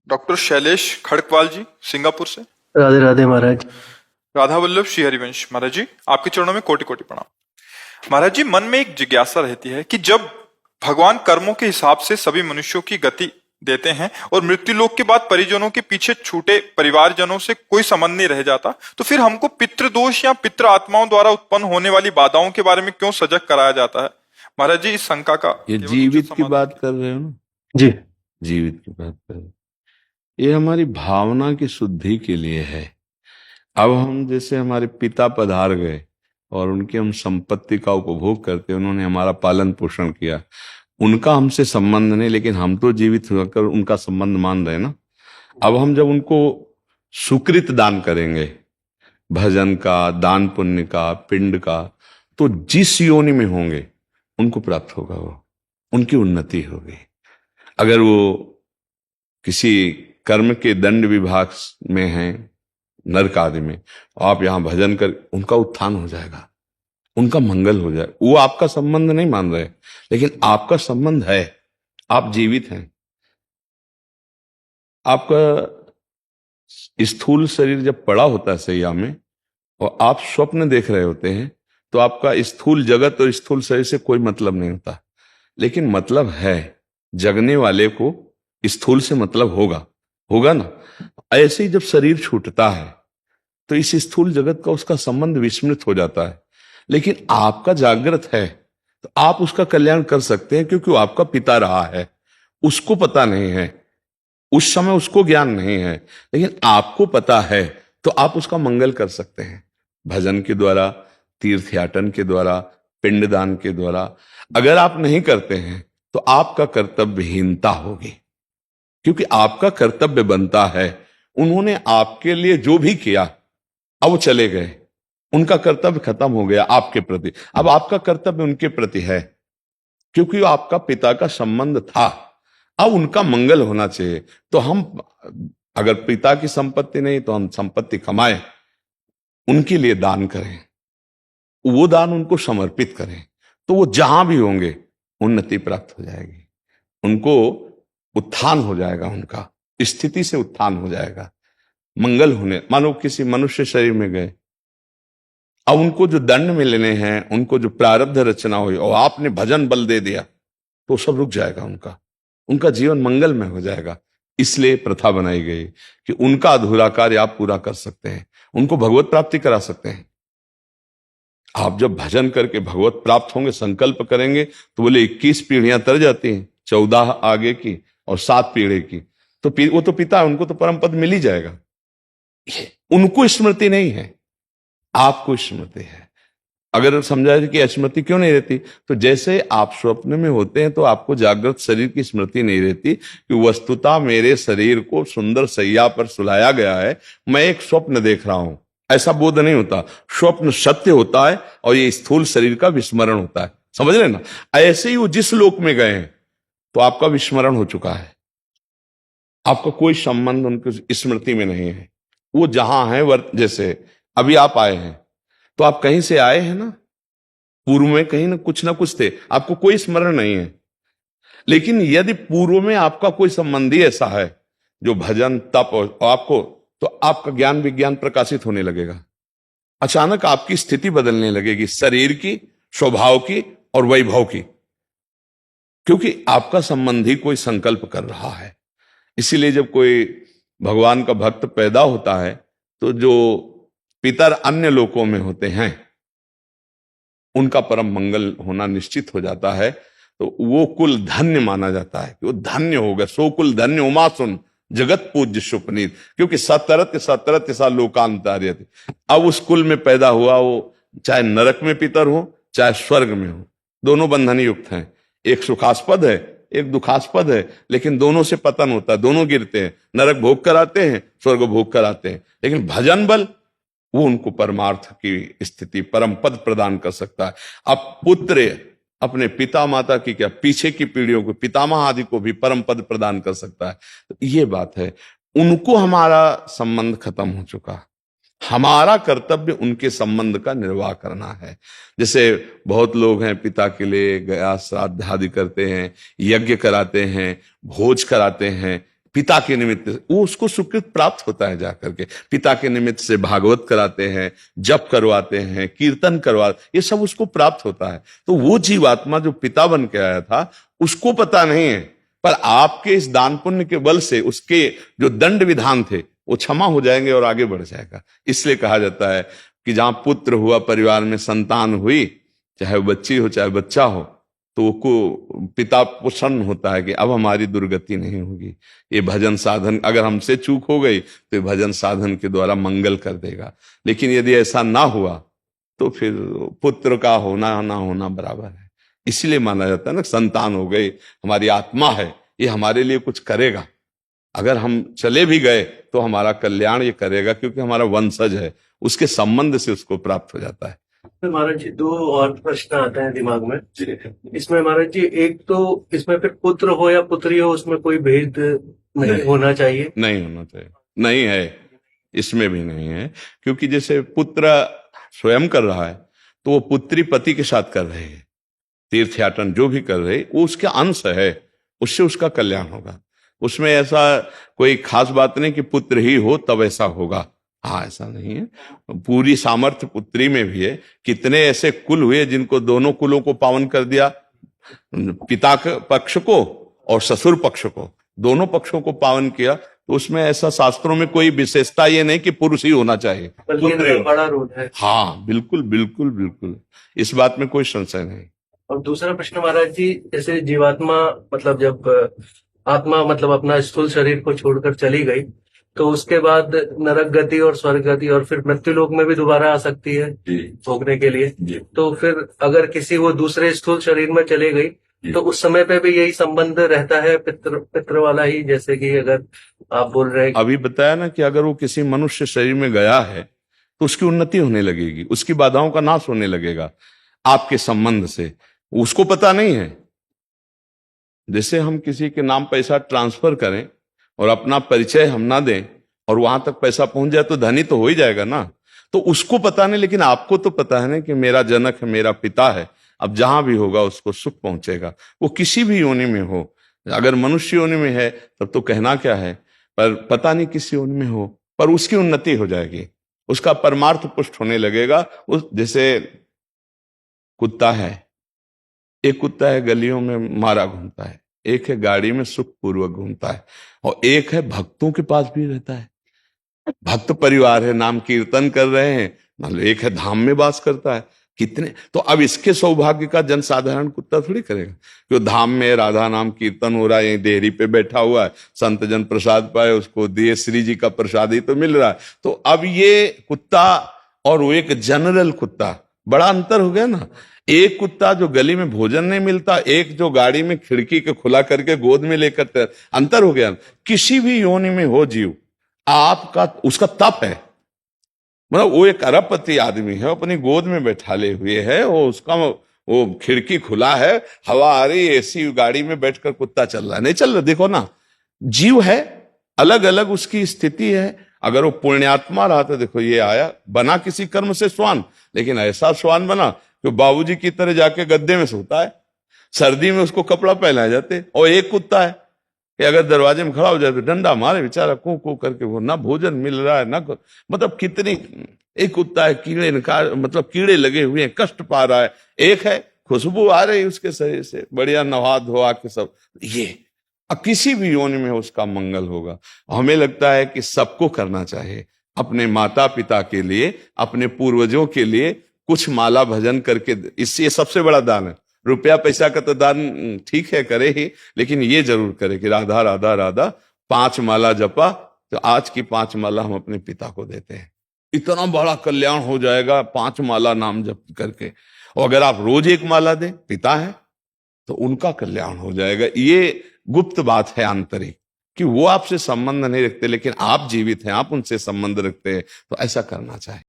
Doctor Shailesh Kharkwal जी, Singapore से। राधे राधे महाराज। राधा वल्लभ श्री हरिवंश महाराज जी, आपके चरणों में कोटि कोटि प्रणाम। महाराज जी, मन में एक जिज्ञासा रहती है कि जब भगवान कर्मों के हिसाब से सभी मनुष्यों की गति देते हैं और मृत्यु लोक के बाद परिजनों के पीछे छूटे परिवारजनों से कोई संबंध नहीं रह जाता, तो फिर हमको पितृदोष या पितृ आत्माओं द्वारा उत्पन्न होने वाली बाधाओं के बारे में क्यों सजग कराया जाता है? महाराज जी, इस शंका का ये केवल जीवित उचित की समाधान बात कर रहे हो ना? जी। जीवित की बात कर रहे हो। ये हमारी भावना की शुद्धि के लिए है। अब हम जैसे हमारे पिता पधार गए और उनकी हम संपत्ति का उपभोग करते, उन्होंने हमारा पालन पोषण किया, उनका हमसे संबंध नहीं, लेकिन हम तो जीवित होकर उनका संबंध मान रहे हैं ना। अब हम जब उनको सुकृत दान करेंगे, भजन का, दान पुण्य का, पिंड का, तो जिस योनि में होंगे उनको प्राप्त होगा, वो उनकी उन्नति होगी। अगर वो किसी कर्म के दंड विभाग में हैं, नरक आदि में, आप यहां भजन कर, उनका उत्थान हो जाएगा, उनका मंगल हो जाएगा। वो आपका संबंध नहीं मान रहे, लेकिन आपका संबंध है, आप जीवित हैं। आपका स्थूल शरीर जब पड़ा होता है सैया में और आप स्वप्न देख रहे होते हैं, तो आपका स्थूल जगत और स्थूल शरीर से कोई मतलब नहीं होता, लेकिन मतलब है, जगने वाले को स्थूल से मतलब होगा ना। ऐसे ही जब शरीर छूटता है तो इस स्थूल जगत का उसका संबंध विस्मृत हो जाता है, लेकिन आपका जागृत है तो आप उसका कल्याण कर सकते हैं, क्योंकि वो आपका पिता रहा है। उसको पता नहीं है, उस समय उसको ज्ञान नहीं है, लेकिन आपको पता है, तो आप उसका मंगल कर सकते हैं भजन के द्वारा, तीर्थयाटन के द्वारा, पिंडदान के द्वारा। अगर आप नहीं करते हैं तो आपका कर्तव्यहीनता होगी, क्योंकि आपका कर्तव्य बनता है। उन्होंने आपके लिए जो भी किया, अब वो चले गए, उनका कर्तव्य खत्म हो गया आपके प्रति। अब आपका कर्तव्य उनके प्रति है, क्योंकि वो आपका पिता का संबंध था। अब उनका मंगल होना चाहिए। तो हम, अगर पिता की संपत्ति नहीं, तो हम संपत्ति कमाएं, उनके लिए दान करें, वो दान उनको समर्पित करें, तो वो जहां भी होंगे उन्नति प्राप्त हो जाएगी, उनको उत्थान हो जाएगा, उनका स्थिति से उत्थान हो जाएगा, मंगल होने। मानो किसी मनुष्य शरीर में गए, अब उनको जो दंड मिलने हैं, उनको जो प्रारब्ध रचना हुई, और आपने भजन बल दे दिया, तो सब रुक जाएगा, उनका जीवन मंगल में हो जाएगा। इसलिए प्रथा बनाई गई कि उनका अधूरा कार्य आप पूरा कर सकते हैं, उनको भगवत प्राप्ति करा सकते हैं। आप जब भजन करके भगवत प्राप्त होंगे, संकल्प करेंगे, तो बोले 21 पीढ़ियां तर जाती हैं, 14 आगे की और 7 पीढ़ी की, तो वो तो पिता है, उनको तो परम पद मिल ही जाएगा। उनको स्मृति नहीं है, आपको स्मृति है। अगर समझा कि स्मृति क्यों नहीं रहती, तो जैसे आप स्वप्न में होते हैं तो आपको जागृत शरीर की स्मृति नहीं रहती कि वस्तुतः मेरे शरीर को सुंदर सैया पर सुलाया गया है, मैं एक स्वप्न देख रहा हूं, ऐसा बोध नहीं होता। स्वप्न सत्य होता है और ये स्थूल शरीर का विस्मरण होता है, समझ रहे ना। ऐसे ही वो जिस लोक में गए हैं, तो आपका विस्मरण हो चुका है, आपका कोई संबंध उनकी स्मृति में नहीं है। वो जहां है, जैसे अभी आप आए हैं, तो आप कहीं से आए हैं ना, पूर्व में कहीं ना कुछ थे, आपको कोई स्मरण नहीं है। लेकिन यदि पूर्व में आपका कोई संबंधी ऐसा है जो भजन तप और आपको, तो आपका ज्ञान विज्ञान प्रकाशित होने लगेगा, अचानक आपकी स्थिति बदलने लगेगी, शरीर की, स्वभाव की और वैभव की, क्योंकि आपका संबंधी कोई संकल्प कर रहा है। इसीलिए जब कोई भगवान का भक्त पैदा होता है, तो जो पितर अन्य लोकों में होते हैं, उनका परम मंगल होना निश्चित हो जाता है। तो वो कुल धन्य माना जाता है कि वो धन्य हो गया। सो कुल धन्य उमा सुन जगत पूज्य सुपनीत, क्योंकि सतरत सा लोकांतार्य थे। अब उस कुल में पैदा हुआ, वो चाहे नरक में पितर हो चाहे स्वर्ग में हो, दोनों बंधन युक्त हैं। एक सुखास्पद है, एक दुखास्पद है, लेकिन दोनों से पतन होता है, दोनों गिरते हैं। नरक भोग कराते हैं, स्वर्ग भोग कराते हैं, लेकिन भजन बल वो उनको परमार्थ की स्थिति, परम पद प्रदान कर सकता है। अब पुत्र अपने पिता माता की क्या, पीछे की पीढ़ियों को, पितामह आदि को भी परम पद प्रदान कर सकता है। तो ये बात है, उनको हमारा संबंध खत्म हो चुका, हमारा कर्तव्य उनके संबंध का निर्वाह करना है। जैसे बहुत लोग हैं, पिता के लिए गया श्राद्ध आदि करते हैं, यज्ञ कराते हैं, भोज कराते हैं, पिता के निमित्त से, वो उसको सुकृत प्राप्त होता है जाकर के। पिता के निमित्त से भागवत कराते हैं, जप करवाते हैं, कीर्तन ये सब उसको प्राप्त होता है। तो वो जीवात्मा जो पिता बन के आया था उसको पता नहीं है, पर आपके इस दान पुण्य के बल से उसके जो दंड विधान थे वो क्षमा हो जाएंगे और आगे बढ़ जाएगा। इसलिए कहा जाता है कि जहां पुत्र हुआ, परिवार में संतान हुई, चाहे वो बच्ची हो चाहे बच्चा हो, तो को पिता प्रसन्न होता है कि अब हमारी दुर्गति नहीं होगी। ये भजन साधन, अगर हमसे चूक हो गई तो ये भजन साधन के द्वारा मंगल कर देगा। लेकिन यदि ऐसा ना हुआ तो फिर पुत्र का होना ना होना बराबर है। इसलिए माना जाता है ना, संतान हो गई, हमारी आत्मा है, ये हमारे लिए कुछ करेगा। अगर हम चले भी गए तो हमारा कल्याण ये करेगा, क्योंकि हमारा वंशज है, उसके संबंध से उसको प्राप्त हो जाता है। महाराज जी, दो और प्रश्न आते हैं दिमाग में इसमें महाराज जी। एक तो इसमें फिर पुत्र हो या पुत्री हो, उसमें कोई भेद नहीं होना चाहिए? नहीं होना चाहिए, नहीं है, इसमें भी नहीं है। क्योंकि जैसे पुत्र स्वयं कर रहा है तो वो पुत्री पति के साथ कर रहे हैं, तीर्थयाटन जो भी कर रहे वो उसके अंश है, उससे उसका कल्याण होगा। उसमें ऐसा कोई खास बात नहीं कि पुत्र ही हो तब ऐसा होगा। हाँ, ऐसा नहीं है, पूरी सामर्थ्य पुत्री में भी है। कितने ऐसे कुल हुए जिनको दोनों कुलों को पावन कर दिया, पिता पक्ष को और ससुर पक्ष को, दोनों पक्षों को पावन किया। तो उसमें ऐसा शास्त्रों में कोई विशेषता ये नहीं कि पुरुष ही होना चाहिए, बड़ा रोल है। हाँ, बिल्कुल बिल्कुल बिल्कुल, इस बात में कोई संशय नहीं। और दूसरा प्रश्न महाराज जी, जैसे जीवात्मा मतलब जब आत्मा मतलब अपना स्थूल शरीर को छोड़कर चली गई तो उसके बाद नरक गति और स्वर्ग गति और फिर मृत्यु लोक में भी दोबारा आ सकती है भोगने के लिए। तो फिर अगर किसी वो दूसरे स्थूल शरीर में चले गई तो उस समय पे भी यही संबंध रहता है पितृ वाला ही, जैसे कि अगर आप बोल रहे हैं अभी बताया ना कि अगर वो किसी मनुष्य शरीर में गया है तो उसकी उन्नति होने लगेगी, उसकी बाधाओं का नाश होने लगेगा आपके संबंध से, उसको पता नहीं है। जैसे हम किसी के नाम पैसा ट्रांसफर करें और अपना परिचय हम ना दें और वहां तक पैसा पहुंच जाए तो धनी तो हो ही जाएगा ना। तो उसको पता नहीं, लेकिन आपको तो पता है ना कि मेरा जनक है, मेरा पिता है, अब जहां भी होगा उसको सुख पहुंचेगा, वो किसी भी योनि में हो। अगर मनुष्य योनि में है तब तो कहना क्या है, पर पता नहीं किस योनि में हो, पर उसकी उन्नति हो जाएगी, उसका परमार्थ पुष्ट होने लगेगा। उस जैसे कुत्ता है, एक कुत्ता है गलियों में मारा घूमता है, एक है गाड़ी में सुख पूर्वक घूमता है, और एक है भक्तों के पास भी रहता है, भक्त परिवार है, नाम कीर्तन कर रहे हैं, मतलब एक है धाम में वास करता है। कितने तो अब इसके सौभाग्य का जनसाधारण कुत्ता थोड़ी करेगा, जो धाम में राधा नाम कीर्तन हो रहा है, देहरी पे बैठा हुआ है, संत जन प्रसाद पाए, उसको दिए श्री जी का प्रसाद ही तो मिल रहा है। तो अब ये कुत्ता और वो एक जनरल कुत्ता, बड़ा अंतर हो गया ना। एक कुत्ता जो गली में भोजन नहीं मिलता, एक जो गाड़ी में खिड़की के खुला करके गोद में लेकर, अंतर हो गया। किसी भी योनि में हो जीव, आपका उसका तप है, मतलब वो एक अरबपति आदमी है, अपनी गोद में बैठाले हुए है, वो उसका वो खिड़की खुला है, हवा आ रही, एसी गाड़ी में बैठकर कुत्ता चल रहा है, नहीं चल रहा। देखो ना, जीव है, अलग अलग उसकी स्थिति है। अगर वो पुण्यात्मा रहा तो देखो ये आया, बना किसी कर्म से श्वान, लेकिन ऐसा श्वान बना कि बाबूजी की तरह जाके गद्दे में सोता है, सर्दी में उसको कपड़ा पहनाए जाते। और एक कुत्ता है कि अगर दरवाजे में खड़ा हो जाए तो डंडा मारे बेचारा, कू कू करके, वो ना भोजन मिल रहा है ना, मतलब कितनी। एक कुत्ता है कीड़े मतलब कीड़े लगे हुए हैं, कष्ट पा रहा है। एक है खुशबू आ रही उसके शरीर से, बढ़िया नहा धोआ के सब। ये किसी भी योनि में उसका मंगल होगा। हमें लगता है कि सबको करना चाहिए, अपने माता पिता के लिए, अपने पूर्वजों के लिए कुछ माला भजन करके, इससे सबसे बड़ा दान है। रुपया पैसा का तो दान ठीक है करे ही, लेकिन ये जरूर करे कि राधा राधा राधा 5 माला जपा, तो आज की 5 माला हम अपने पिता को देते हैं, इतना बड़ा कल्याण हो जाएगा 5 माला नाम जप करके। और अगर आप रोज 1 माला दें, पिता है तो उनका कल्याण हो जाएगा। ये गुप्त बात है आंतरिक, कि वो आपसे संबंध नहीं रखते, लेकिन आप जीवित हैं, आप उनसे संबंध रखते हैं, तो ऐसा करना चाहिए।